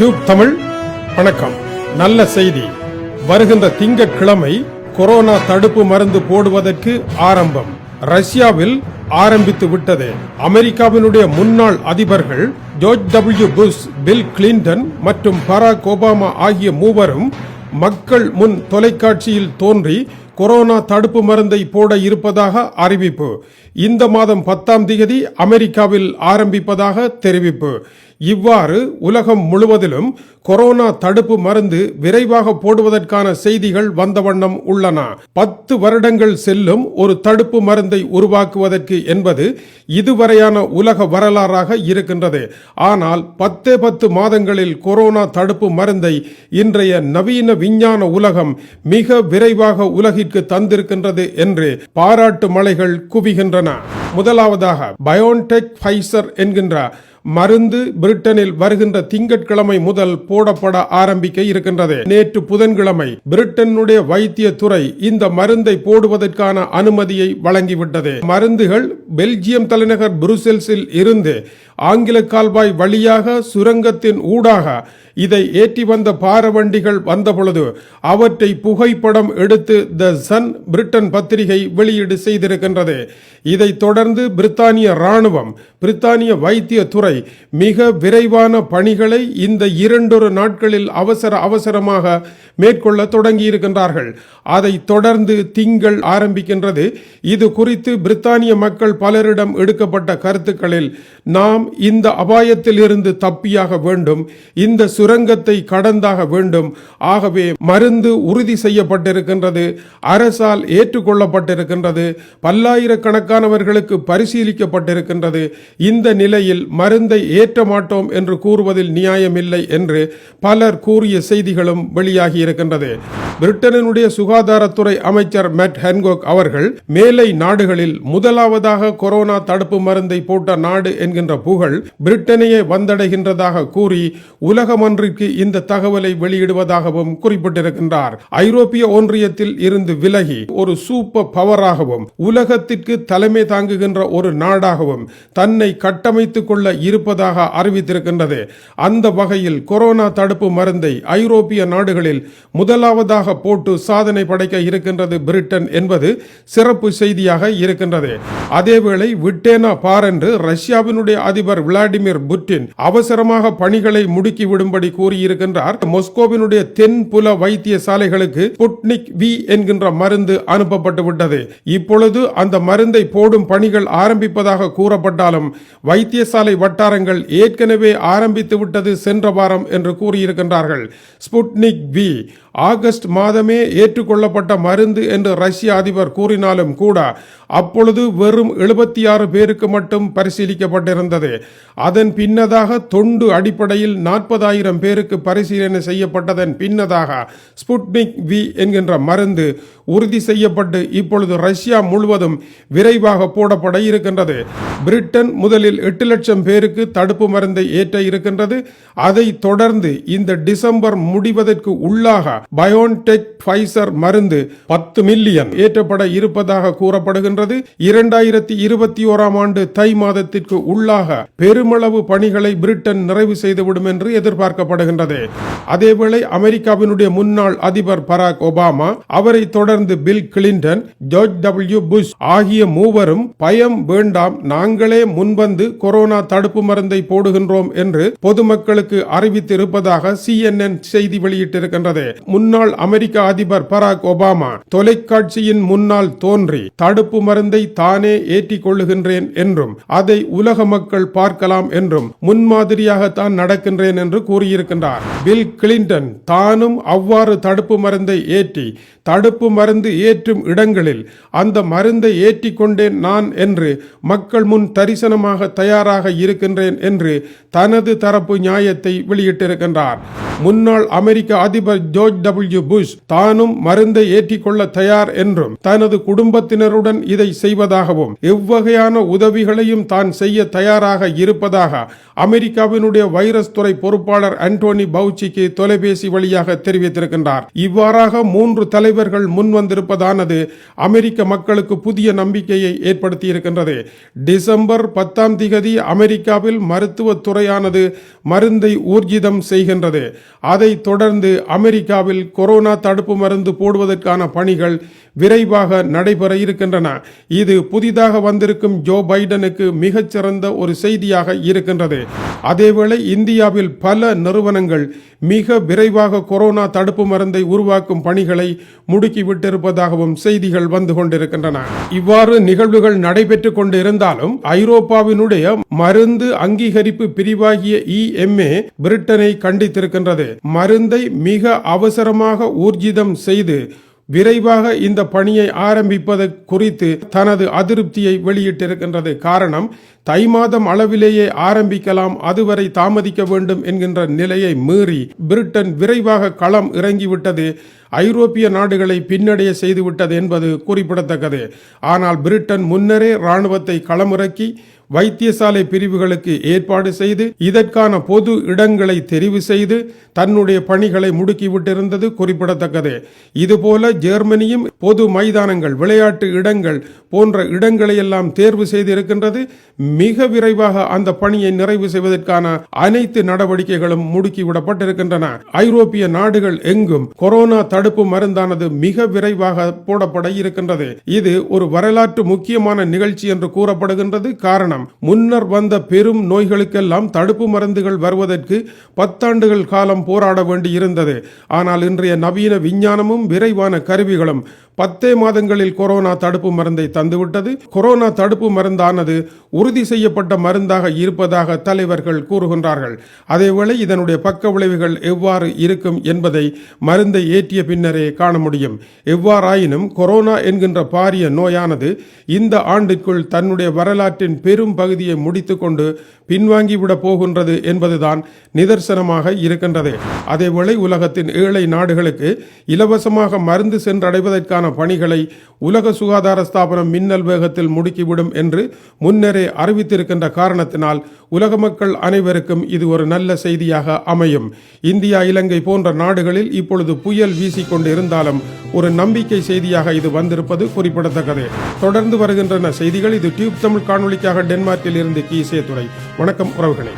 Tube Tamil வணக்கம். நல்ல செய்தி. வருகின்ற திங்கட்கிழமை கொரோனா தடுப்பு மருந்து போடுவதற்கு ஆரம்பம். ரஷ்யாவில் ஆரம்பித்து விட்டது. அமெரிக்காவினுடைய முன்னாள் அதிபர்கள் George W Bush, bill Clinton மற்றும் பராக் ஒபாமா ஆகிய மூவரும் மக்கள் முன் தொலைக்காட்சியில் தோன்றி கொரோனா தடுப்பு மருந்தை போட இருப்பதாக அறிவிப்பு. இந்த மாதம் 10ஆம் தேதி அமெரிக்காவில் ஆரம்பிப்பதாக தெரிவிப்பு. இவ்வாறு உலகம் முழுவதிலும் கொரோனா தடுப்பு மருந்து விரைவாக போடுவதற்கான செய்திகள் வந்த வண்ணம் உள்ளன. 10 வருடங்கள் செல்லும் ஒரு தடுப்பு மருந்தை உருவாக்குவதற்கு என்பது இதுவரையான உலக வரலாறாக இருக்கின்றது. ஆனால் 10 மாதங்களில் கொரோனா தடுப்பு மருந்தை இன்றைய நவீன விஞ்ஞான உலகம் மிக விரைவாக உலகிற்கு தந்திருக்கின்றது என்று பாராட்டு மழைகள் குவிகின்றன. முதலாவதாக பயோன்டெக் ஃபைசர் என்கின்ற மருந்து பிரிட்டனில் வருகின்ற திங்கட்கிழமை முதல் போடப்பட ஆரம்பிக்க இருக்கின்றது. நேற்று புதன்கிழமை பிரிட்டனுடைய வைத்திய துறை இந்த மருந்தை போடுவதற்கான அனுமதியை வழங்கிவிட்டது. மருந்துகள் பெல்ஜியம் தலைநகர் புருசெல்ஸில் இருந்து ஆங்கில கால்வாய் வழியாக சுரங்கத்தின் ஊடாக இதை ஏற்றி வந்த பாரவண்டிகள் வந்தபொழுது அவற்றை புகைப்படம் எடுத்து த சன் பிரிட்டன் பத்திரிகை வெளியீடு செய்திருக்கின்றது. இதைத் தொடர்ந்து பிரித்தானிய ராணுவம், பிரித்தானிய வைத்திய துறை மிக விரைவான பணிகளை இந்த 2 நாட்களில் அவசரமாக மேற்கொள்ள தொடங்கி இருக்கின்றார்கள். அதை தொடர்ந்து திங்கள் ஆரம்பிக்கின்றது. இது குறித்து பிரித்தானிய மக்கள் பலரிடம் எடுக்கப்பட்ட கருத்துக்களில் நாம் இந்த அபாயத்தில் இருந்து தப்பியாக வேண்டும், இந்த சுரங்கத்தை கடந்தாக வேண்டும். ஆகவே மருந்து உறுதி செய்யப்பட்டிருக்கின்றது, அரசால் ஏற்றுக்கொள்ளப்பட்டிருக்கின்றது, பல்லாயிரக்கணக்கானவர்களுக்கு பரிசீலிக்கப்பட்டிருக்கின்றது. இந்த நிலையில் மருந்தை ஏற்ற மாட்டோம் என்று கூறுவதில் நியாயமில்லை என்று பலர் கூறிய செய்திகளும் வெளியாகி இருக்கின்றது. பிரிட்டனுடைய சுகாதாரத்துறை அமைச்சர் மேட் ஹான்காக் அவர்கள் மேலை நாடுகளில் முதலாவதாக கொரோனா தடுப்பு மருந்தை போட்ட நாடு என்கின்ற புகழ் பிரிட்டனையே வந்தடைகின்றதாக கூறி உலகமன்றிற்கு இந்த தகவலை வெளியிடுவதாகவும் குறிப்பிட்டிருக்கின்றார். ஐரோப்பிய ஒன்றியத்தில் இருந்து விலகி ஒரு சூப்பர் பவராகவும் உலகத்திற்கு தலைமை தாங்குகின்ற ஒரு நாடாகவும் தன்னை கட்டமைத்துக் கொள்ள இருப்பதாக அறிவித்திருக்கின்றது. அந்த வகையில் கொரோனா தடுப்பு மருந்தை ஐரோப்பிய நாடுகளில் முதலாவதாக போட்டு சாதனை படைக்க இருக்கின்றது பிரிட்டன் என்பது சிறப்பு செய்தியாக இருக்கின்றது. அதேவேளை விட்டேனா பார் என்று ரஷ்யாவினுடைய அதிபர் விளாடிமிர் புட்டின் அவசரமாக பணிகளை முடுக்கிவிடும்படி கூறியிருக்கின்றார். மொஸ்கோவினுடைய தென்புல வைத்தியசாலைகளுக்கு ஸ்புட்னிக் வி என்கின்ற மருந்து அனுப்பப்பட்டு விட்டது. இப்பொழுது அந்த மருந்தை போடும் பணிகள் ஆரம்பிப்பதாக கூறப்பட்டாலும் வைத்தியசாலை வட்டாரங்கள் ஏற்கனவே ஆரம்பித்து விட்டது சென்ற வாரம் என்று கூறியிருக்கின்றார்கள். ஸ்புட்னிக் வி ஆகஸ்ட் மாதமே ஏற்றுக்கொள்ளப்பட்ட மருந்து என்று ரஷ்ய அதிபர் கூறினாலும் கூட அப்பொழுது வெறும் 76 பேருக்கு மட்டும் பரிசீலிக்கப்பட்டிருந்தது. அதன் பின்னதாக தொண்டு அடிப்படையில் 40,000 பேருக்கு பரிசீலனை செய்யப்பட்டதன் பின்னதாக ஸ்புட்னிக் வி என்கின்ற மருந்து உறுதி செய்யப்பட்டு இப்பொழுது ரஷ்யா முழுவதும் விரைவாக போடப்பட இருக்கின்றது. பிரிட்டன் முதலில் 8 லட்சம் பேருக்கு தடுப்பு மருந்தை ஏற்ற இருக்கின்றது. அதை தொடர்ந்து இந்த டிசம்பர் முடிவதற்கு உள்ளாக பயோன்டெக் ஃபைசர் மருந்து 10 மில்லியன் ஏற்றப்பட இருப்பதாக கூறப்படுகின்றது. 2021ஆம் ஆண்டு தை மாதத்திற்கு உள்ளாக பெருமளவு பணிகளை பிரிட்டன் நிறைவு செய்துவிடும் என்று எதிர்பார்க்கப்படுகின்றது. அதேவேளை அமெரிக்காவினுடைய முன்னாள் அதிபர் பராக் ஒபாமா, அவரை தொடர்ந்து bill Clinton, George W Bush ஆகிய மூவரும் பயம் வேண்டாம், நாங்களே முன்வந்து கொரோனா தடுப்பு மருந்தை போடுகின்றோம் என்று பொதுமக்களுக்கு அறிவித்திருப்பதாக CNN செய்தி வெளியிட்டிருக்கின்றது. முன்னாள் அமெரிக்க அதிபர் பராக் ஒபாமா தொலைக்காட்சியின் முன்னால் தோன்றி தடுப்பு மருந்தை தானே ஏற்றிக் கொள்ளுகின்றேன் என்றும் அதை உலக மக்கள் பார்க்கலாம் என்றும் முன்மாதிரியாக தான் நடக்கின்றேன் என்று கூறியிருக்கின்றார். பில் கிளின்டன் தானும் அவ்வாறு தடுப்பு மருந்தை ஏற்றி தடுப்பு மருந்து ஏற்றும் இடங்களில் அந்த மருந்தை ஏற்றிக் கொண்டேன் நான் என்று மக்கள் முன் தரிசனமாக தயாராக இருக்கின்றேன் என்று தனது தரப்பு நியாயத்தை வெளியிட்டிருக்கின்றார். முன்னாள் அமெரிக்க அதிபர் ஜார்ஜ் டபிள்யூ புஷ் தானும் மருந்தை ஏற்றிக்கொள்ள தயார் என்றும் தனது குடும்பத்தினருடன் இதை செய்வதாகவும் எவ்வகையான உதவிகளையும் தான் செய்ய தயாராக இருப்பதாக அமெரிக்காவினுடைய வைரஸ் துறை பொறுப்பாளர் ஆண்டோனி பவுச்சிக்கு தொலைபேசி வழியாக தெரிவித்திருக்கின்றார். இவ்வாறாக 3 தலைவர்கள் முன் வந்திருப்பதானது அமெரிக்க மக்களுக்கு புதிய நம்பிக்கையை ஏற்படுத்தி இருக்கின்றது. டிசம்பர் 10 அமெரிக்காவில் மருத்துவ துறையானது மருந்தை ஊர்ஜிதம் செய்கின்றது. அதைத் தொடர்ந்து அமெரிக்காவில் கொரோனா தடுப்பு மருந்து போடுவதற்கான பணிகள் விரைவாக நடைபெற இருக்கின்றன. இது புதிதாக வந்திருக்கும் ஜோ பைடனுக்கு மிகச்சிறந்த ஒரு செய்தியாக இருக்கின்றது. அதேவேளை இந்தியாவில் பல நிறுவனங்கள் மிக விரைவாக கொரோனா தடுப்பு மருந்தை உருவாக்கும் பணிகளை முடுக்கிவிட்டிருப்பதாகவும் செய்திகள் வந்து கொண்டிருக்கின்றன. இவ்வாறு நிகழ்வுகள் நடைபெற்றுக் கொண்டிருந்தாலும் ஐரோப்பாவினுடைய மருந்து அங்கீகரிப்பு பிரிவாகிய EMA பிரிட்டனை கண்டித்திருக்கின்றது. மருந்தை மிக அவசரமாக ஊர்ஜிதம் செய்து விரைவாக இந்த பணியை ஆரம்பிப்பது குறித்து தனது அதிருப்தியை வெளியிட்டிருக்கின்றது. காரணம், தை மாதம் அளவிலேயே ஆரம்பிக்கலாம், அதுவரை தாமதிக்க வேண்டும் என்கின்ற நிலையை மீறி பிரிட்டன் விரைவாக களம் இறங்கிவிட்டது. ஐரோப்பிய நாடுகளை பின்னடைய செய்துவிட்டது என்பது குறிப்பிடத்தக்கது. ஆனால் பிரிட்டன் முன்னரே இராணுவத்தை களமிறக்கி வைத்தியசாலை பிரிவுகளுக்கு ஏற்பாடு செய்து இதற்கான பொது இடங்களை தெரிவு செய்து தன்னுடைய பணிகளை முடுக்கிவிட்டிருந்தது குறிப்பிடத்தக்கது. இதுபோல ஜெர்மனியும் பொது மைதானங்கள், விளையாட்டு இடங்கள் போன்ற இடங்களை எல்லாம் தேர்வு செய்திருக்கின்றது. மிக விரைவாக அந்த பணியை நிறைவு செய்வதற்கான அனைத்து நடவடிக்கைகளும் முடுக்கிவிடப்பட்டிருக்கின்றன. ஐரோப்பிய நாடுகள் எங்கும் கொரோனா தடுப்பு மருந்தானது மிக விரைவாக போடப்பட இருக்கின்றது. இது ஒரு வரலாற்று முக்கியமான நிகழ்ச்சி என்று கூறப்படுகின்றது. காரணம், முன்னர் வந்த பெரும் நோய்களுக்கெல்லாம் தடுப்பு மருந்துகள் வருவதற்கு 10 ஆண்டுகள் காலம் போராட வேண்டி இருந்தது. ஆனால் இன்றைய நவீன விஞ்ஞானமும் விரைவான கருவிகளும் 10 மாதங்களில் கொரோனா தடுப்பு மருந்தை தந்துவிட்டது. கொரோனா தடுப்பு மருந்தானது உறுதி செய்யப்பட்ட மருந்தாக இருப்பதாக தலைவர்கள் கூறுகின்றார்கள். அதேவேளை இதனுடைய பக்க விளைவுகள் எவ்வாறு இருக்கும் என்பதை மருந்தை ஏற்றிய பின்னரே காண முடியும். எவ்வாறாயினும் கொரோனா என்கின்ற பாரிய நோயானது இந்த ஆண்டுக்குள் தன்னுடைய வரலாற்றின் பெரும் பகுதியை முடித்துக்கொண்டு பின்வாங்கிவிட போகின்றது என்பதுதான் நிதர்சனமாக இருக்கின்றது. அதேவேளை உலகத்தின் ஏழை நாடுகளுக்கு இலவசமாக மருந்து சென்றடைவதற்கான பணிகளை உலக சுகாதார ஸ்தாபனம் மின்னல் வேகத்தில் முடுக்கிவிடும் என்று முன்னரே அறிவித்திருக்கின்ற காரணத்தினால் உலக மக்கள் அனைவருக்கும் இது ஒரு நல்ல செய்தியாக அமையும். இந்தியா, இலங்கை போன்ற நாடுகளில் இப்பொழுது புயல் வீசிக்கொண்டு இருந்தாலும் ஒரு நம்பிக்கை செய்தியாக இது வந்திருப்பது குறிப்பிடத்தக்கது. தொடர்ந்து வருகின்றன செய்திகள். இது டியூப் தமிழ் காணொளிக்காக டென்மார்க்கில் இருந்து கீசே துறை. வணக்கம் உறவுகளே.